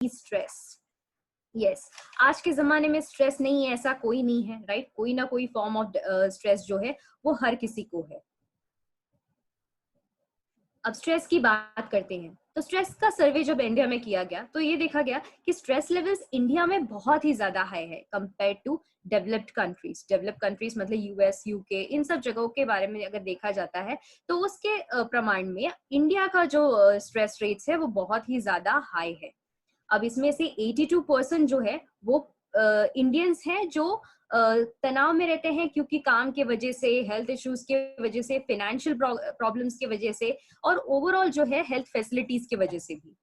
Stress. Yes, आज के जमाने में स्ट्रेस नहीं है ऐसा कोई नहीं है, राइट? कोई ना कोई फॉर्म ऑफ स्ट्रेस जो है वो हर किसी को है। अब स्ट्रेस की बात करते हैं, तो स्ट्रेस का सर्वे जब इंडिया में किया गया तो ये देखा गया कि स्ट्रेस लेवल्स इंडिया में बहुत ही ज्यादा हाई है compare to developed countries. Developed countries मतलब यूएस, यूके, इन सब जगहों के बारे में अगर देखा जाता है तो उसके प्रमाण में इंडिया का जो स्ट्रेस रेट्स है वो बहुत ही ज्यादा हाई है। अब इसमें से 82% जो है वो इंडियंस हैं जो तनाव में रहते हैं, क्योंकि काम के वजह से, हेल्थ इश्यूज के वजह से, फाइनेंशियल प्रॉब्लम्स के वजह से, और ओवरऑल जो है हेल्थ फैसिलिटीज की वजह से भी।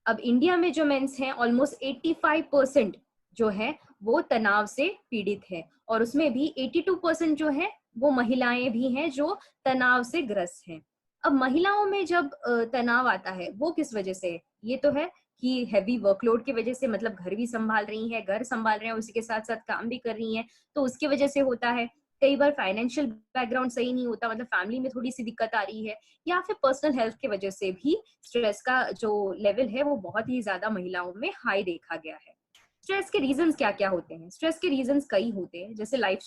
अब इंडिया में जो मेंस हैं ऑलमोस्ट 85% जो है वो तनाव से पीड़ित है, और उसमें भी 82% जो है वो महिलाएं भी हैं जो तनाव से ग्रस्त हैं। अब महिलाओं में जब तनाव आता है वो किस वजह से है? ये तो है कि हैवी वर्कलोड की वजह से, मतलब घर भी संभाल रही है, घर संभाल रहे हैं, उसी के साथ साथ काम भी कर रही हैं, तो उसकी वजह से होता है। कई बार फाइनेंशियल बैकग्राउंड सही नहीं होता, मतलब फैमिली में थोड़ी सी दिक्कत आ रही है, या फिर पर्सनल हेल्थ की वजह से भी स्ट्रेस का जो लेवल है वो बहुत ही ज्यादा महिलाओं में हाई देखा गया है। स्ट्रेस के रीजंस क्या क्या होते हैं? स्ट्रेस के रीजंस कई होते हैं, जैसे लाइफ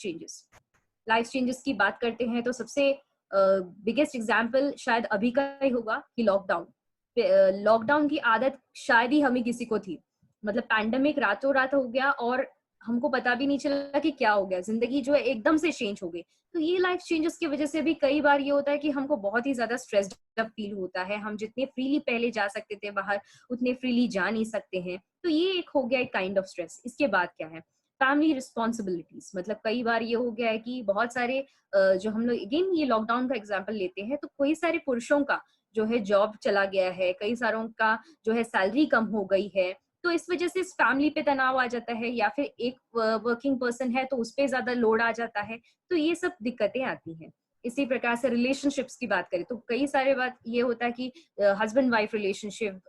चेंजेस की बात करते हैं तो सबसे बिगेस्ट एग्जाम्पल शायद अभी का ही होगा कि लॉकडाउन की आदत शायद ही हमें किसी को थी। मतलब पैंडेमिक रातों रात हो गया और हमको पता भी नहीं चला कि क्या हो गया, जिंदगी जो है एकदम से चेंज हो गई। तो ये लाइफ चेंजेस की वजह से भी कई बार ये होता है कि हमको बहुत ही ज्यादा स्ट्रेस्ड फील होता है। हम जितने फ्रीली पहले जा सकते थे बाहर, उतने फ्रीली जा नहीं सकते हैं, तो ये एक हो गया एक काइंड ऑफ स्ट्रेस। इसके बाद क्या है? Family responsibilities. मतलब कई बार ये हो गया है कि बहुत सारे जो हम लोग, अगेन ये लॉकडाउन का एग्जाम्पल लेते हैं, तो कई सारे पुरुषों का जो है जॉब चला गया है, कई सारों का जो है सैलरी कम हो गई है, तो इस वजह से फैमिली पे तनाव आ जाता है, या फिर एक वर्किंग पर्सन है तो उस पर ज्यादा लोड आ जाता है, तो ये सब दिक्कतें आती हैं। इसी प्रकार से रिलेशनशिप्स की बात करें तो कई सारे बात ये होता है कि husband wife relationship,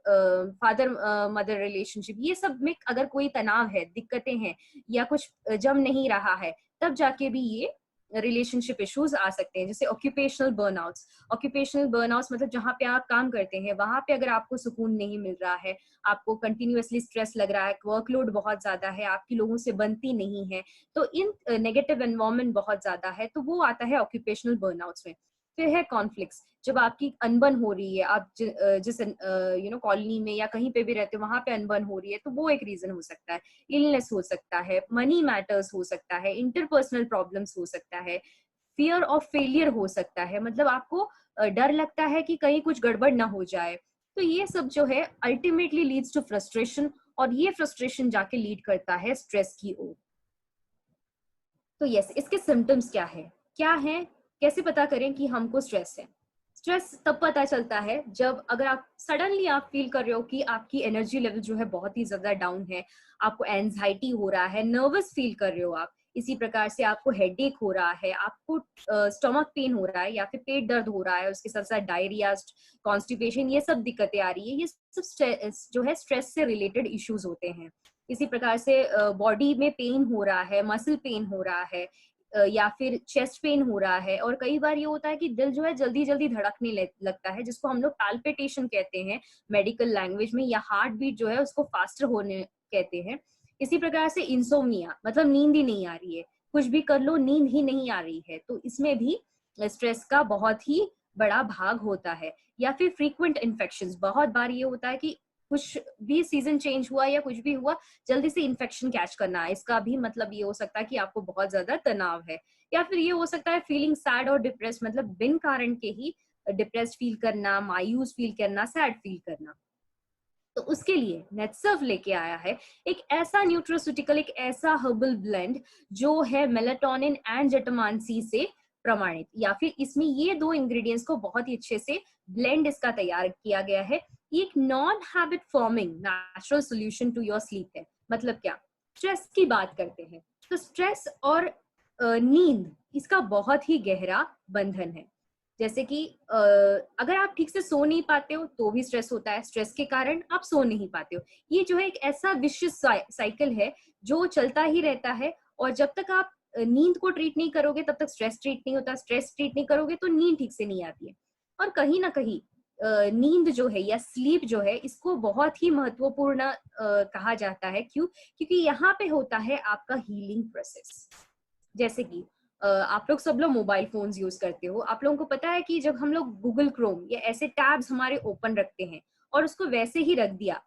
father mother relationship, ये सब में अगर कोई तनाव है, दिक्कतें हैं, या कुछ जम नहीं रहा है, तब जाके भी ये रिलेशनशिप इश्यूज आ सकते हैं। जैसे ऑक्यूपेशनल बर्नआउट्स मतलब जहाँ पे आप काम करते हैं वहां पे अगर आपको सुकून नहीं मिल रहा है, आपको कंटिन्यूअसली स्ट्रेस लग रहा है, वर्कलोड बहुत ज्यादा है, आपकी लोगों से बनती नहीं है, तो इन नेगेटिव एनवायरनमेंट बहुत ज्यादा है, तो वो आता है ऑक्यूपेशनल बर्नआउट्स में। फिर है कॉन्फ्लिक्ट्स। जब आपकी अनबन हो रही है, आप जिस कॉलोनी में या कहीं पे भी रहते हो वहां पे अनबन हो रही है, तो वो एक रीजन हो सकता है। इलनेस हो सकता है, मनी मैटर्स हो सकता है, इंटरपर्सनल प्रॉब्लम्स हो सकता है, फियर ऑफ फेलियर हो सकता है, मतलब आपको डर लगता है कि कहीं कुछ गड़बड़ ना हो जाए। तो ये सब जो है अल्टीमेटली लीड्स टू फ्रस्ट्रेशन, और ये फ्रस्ट्रेशन जाके लीड करता है स्ट्रेस की ओर। तो यस, इसके सिम्टम्स क्या है, कैसे पता करें कि हमको स्ट्रेस है? स्ट्रेस तब पता चलता है जब अगर आप सडनली आप फील कर रहे हो कि आपकी एनर्जी लेवल जो है बहुत ही ज्यादा डाउन है, आपको एंजाइटी हो रहा है, नर्वस फील कर रहे हो आप, इसी प्रकार से आपको हेडेक हो रहा है, आपको स्टमक पेन हो रहा है, या फिर पेट दर्द हो रहा है, उसके साथ साथ डायरिया, कॉन्स्टिपेशन, ये सब दिक्कतें आ रही है, ये सब जो है स्ट्रेस से रिलेटेड इश्यूज होते हैं। इसी प्रकार से बॉडी में पेन हो रहा है, मसल पेन हो रहा है, या फिर चेस्ट पेन हो रहा है, और कई बार ये होता है कि दिल जो है जल्दी जल्दी धड़कने लगता है, जिसको हम लोग पैल्पिटेशन कहते हैं मेडिकल लैंग्वेज में, या हार्ट बीट जो है उसको फास्टर होने कहते हैं। इसी प्रकार से इंसोम्निया, मतलब नींद ही नहीं आ रही है, कुछ भी कर लो नींद ही नहीं आ रही है, तो इसमें भी स्ट्रेस का बहुत ही बड़ा भाग होता है। या फिर फ्रीक्वेंट इन्फेक्शंस, बहुत बार ये होता है कि कुछ भी सीजन चेंज हुआ या कुछ भी हुआ, जल्दी से इन्फेक्शन कैच करना है, इसका भी मतलब ये हो सकता है कि आपको बहुत ज्यादा तनाव है। या फिर ये हो सकता है फीलिंग सैड और डिप्रेस, मतलब बिन कारण के ही डिप्रेस्ड फील करना, मायूस फील करना, सैड फील करना। तो उसके लिए नेटसर्व लेके आया है एक ऐसा न्यूट्रोस्यूटिकल, एक ऐसा हर्बल ब्लेंड जो है मेलाटोनिन एंड जटमांसी से प्रमाणित, या फिर इसमें ये दो इंग्रेडिएंट्स को बहुत ही अच्छे से ब्लेंड इसका तैयार किया गया है। ये एक non habit forming natural solution to your sleep है। मतलब क्या? स्ट्रेस की बात करते हैं तो स्ट्रेस और नींद, इसका बहुत ही गहरा बंधन है। जैसे कि अगर आप ठीक से सो नहीं पाते हो तो भी स्ट्रेस होता है, स्ट्रेस के कारण आप सो नहीं पाते हो। ये जो है एक ऐसा विशिष्ट साइकिल है जो चलता ही रहता है, और जब तक आप नींद को ट्रीट नहीं करोगे तब तक स्ट्रेस ट्रीट नहीं होता, स्ट्रेस ट्रीट नहीं करोगे तो नींद ठीक से नहीं आती है। और कहीं ना कहीं नींद जो है या स्लीप जो है इसको बहुत ही महत्वपूर्ण कहा जाता है। क्यों? क्योंकि यहाँ पे होता है आपका हीलिंग प्रोसेस। जैसे कि आप लोग सब लोग मोबाइल फोन्स यूज करते हो, आप लोगों को पता है कि जब हम लोग गूगल क्रोम या ऐसे टैब्स हमारे ओपन रखते हैं और उसको वैसे ही रख दिया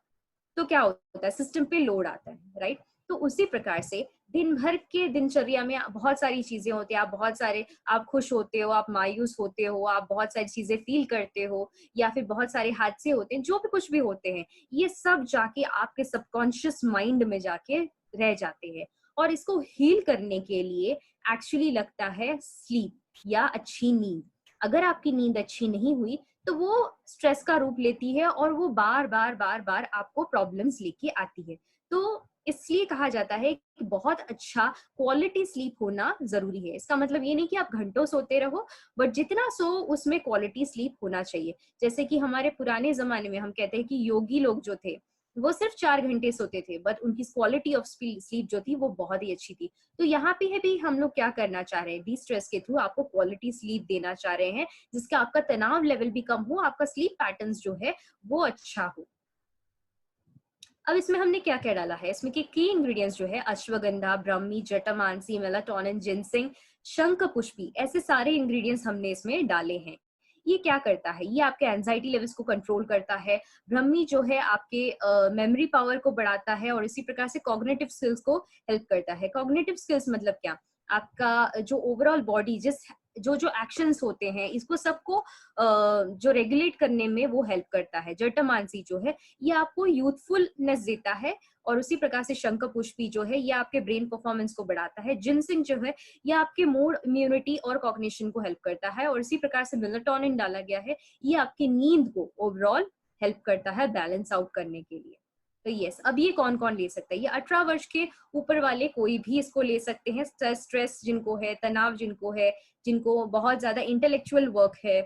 तो क्या होता है, सिस्टम पे लोड आता है, राइट? तो उसी प्रकार से दिन भर के दिनचर्या में बहुत सारी चीजें होती है, आप बहुत सारे, आप खुश होते हो, आप मायूस होते हो, आप बहुत सारी चीजें फील करते हो, या फिर बहुत सारे हादसे होते हैं, जो भी कुछ भी होते हैं, ये सब जाके आपके सबकॉन्शियस माइंड में जाके रह जाते हैं। और इसको हील करने के लिए एक्चुअली लगता है स्लीप या अच्छी नींद। अगर आपकी नींद अच्छी नहीं हुई तो वो स्ट्रेस का रूप लेती है और वो बार बार बार बार आपको प्रॉब्लम्स लेके आती है। तो इसलिए कहा जाता है कि बहुत अच्छा क्वालिटी स्लीप होना जरूरी है। इसका मतलब ये नहीं कि आप घंटों सोते रहो, बट जितना सो उसमें क्वालिटी स्लीप होना चाहिए। जैसे कि हमारे पुराने जमाने में हम कहते हैं कि योगी लोग जो थे वो सिर्फ 4 घंटे सोते थे, बट उनकी क्वालिटी ऑफ स्लीप जो थी वो बहुत ही अच्छी थी। तो यहाँ पे है भी हम लोग क्या करना चाह रहे हैं, डी स्ट्रेस के थ्रू आपको क्वालिटी स्लीप देना चाह रहे हैं, जिसका आपका तनाव लेवल भी कम हो, आपका स्लीप पैटर्न्स जो है वो अच्छा हो। अब इसमें हमने क्या क्या डाला है, इसमें के की इंग्रेडिएंट्स जो है अश्वगंधा, ब्रह्मी, जटामांसी, मेलाटोनिन, जिनसिंग, शंख पुष्पी, ऐसे सारे इंग्रेडिएंट्स हमने इसमें डाले हैं। ये क्या करता है, ये आपके एंजाइटी लेवल्स को कंट्रोल करता है। ब्रह्मी जो है आपके मेमोरी पावर को बढ़ाता है और इसी प्रकार से कॉग्निटिव स्किल्स को हेल्प करता है। कॉग्निटिव स्किल्स मतलब क्या, आपका जो ओवरऑल बॉडी जिस जो जो एक्शंस होते हैं इसको सबको जो रेगुलेट करने में वो हेल्प करता है। जटामांसी जो है ये आपको यूथफुलनेस देता है, और उसी प्रकार से शंख पुष्पी जो है ये आपके ब्रेन परफॉर्मेंस को बढ़ाता है। जिनसिंग जो है ये आपके मूड, इम्यूनिटी और कॉग्निशन को हेल्प करता है, और इसी प्रकार से मेलाटोनिन डाला गया है, ये आपकी नींद को ओवरऑल हेल्प करता है बैलेंस आउट करने के लिए। तो यस, अब ये कौन कौन ले सकता है, ये 18 वर्ष के ऊपर वाले कोई भी इसको ले सकते हैं। स्ट्रेस जिनको है, तनाव जिनको है, जिनको बहुत ज्यादा इंटेलेक्चुअल वर्क है,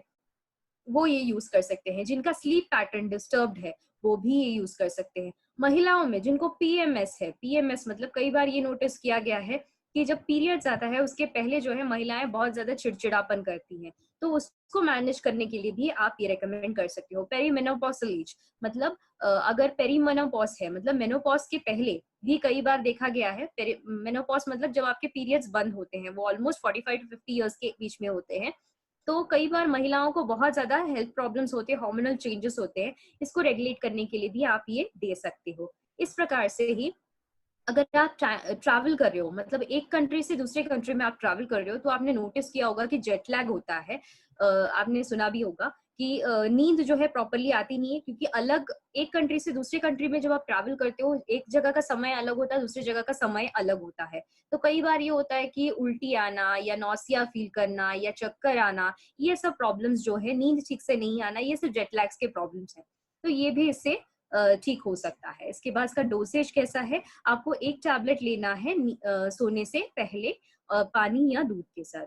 वो ये यूज कर सकते हैं। जिनका स्लीप पैटर्न डिस्टर्ब्ड है वो भी ये यूज कर सकते हैं। महिलाओं में जिनको पीएमएस है, पीएमएस मतलब कई बार ये नोटिस किया गया है कि जब पीरियड्स आता है उसके पहले जो है महिलाएं बहुत ज्यादा चिड़चिड़ापन करती हैं, तो उसको मैनेज करने के लिए भी आप ये रेकमेंड कर सकते हो। पेरीमेनोपॉसल एज मतलब अगर पेरीमेनोपॉज है मतलब मेनोपॉज के पहले भी कई बार देखा गया है। मेनोपॉज मतलब जब आपके पीरियड्स बंद होते हैं, वो ऑलमोस्ट 45 to 50 ईयर्स के बीच में होते हैं, तो कई बार महिलाओं को बहुत ज्यादा हेल्थ प्रॉब्लम्स होते हैं, हार्मोनल चेंजेस होते हैं, इसको रेगुलेट करने के लिए भी आप ये दे सकते हो। इस प्रकार से ही अगर आप ट्रैवल कर रहे हो, मतलब एक कंट्री से दूसरे कंट्री में आप ट्रैवल कर रहे हो, तो आपने नोटिस किया होगा कि जेट लैग होता है। आपने सुना भी होगा कि नींद जो है प्रॉपरली आती नहीं है, क्योंकि अलग एक कंट्री से दूसरे कंट्री में जब आप ट्रैवल करते हो, एक जगह का समय अलग होता है, दूसरी जगह का समय अलग होता है। तो कई बार ये होता है कि उल्टी आना या नौसिया फील करना या चक्कर आना, ये सब प्रॉब्लम्स जो है, नींद ठीक से नहीं आना, ये सब जेट लैग्स के प्रॉब्लम्स हैं। तो ये भी इससे ठीक हो सकता है। इसके बाद इसका डोसेज कैसा है, आपको एक टैबलेट लेना है सोने से पहले पानी या दूध के साथ।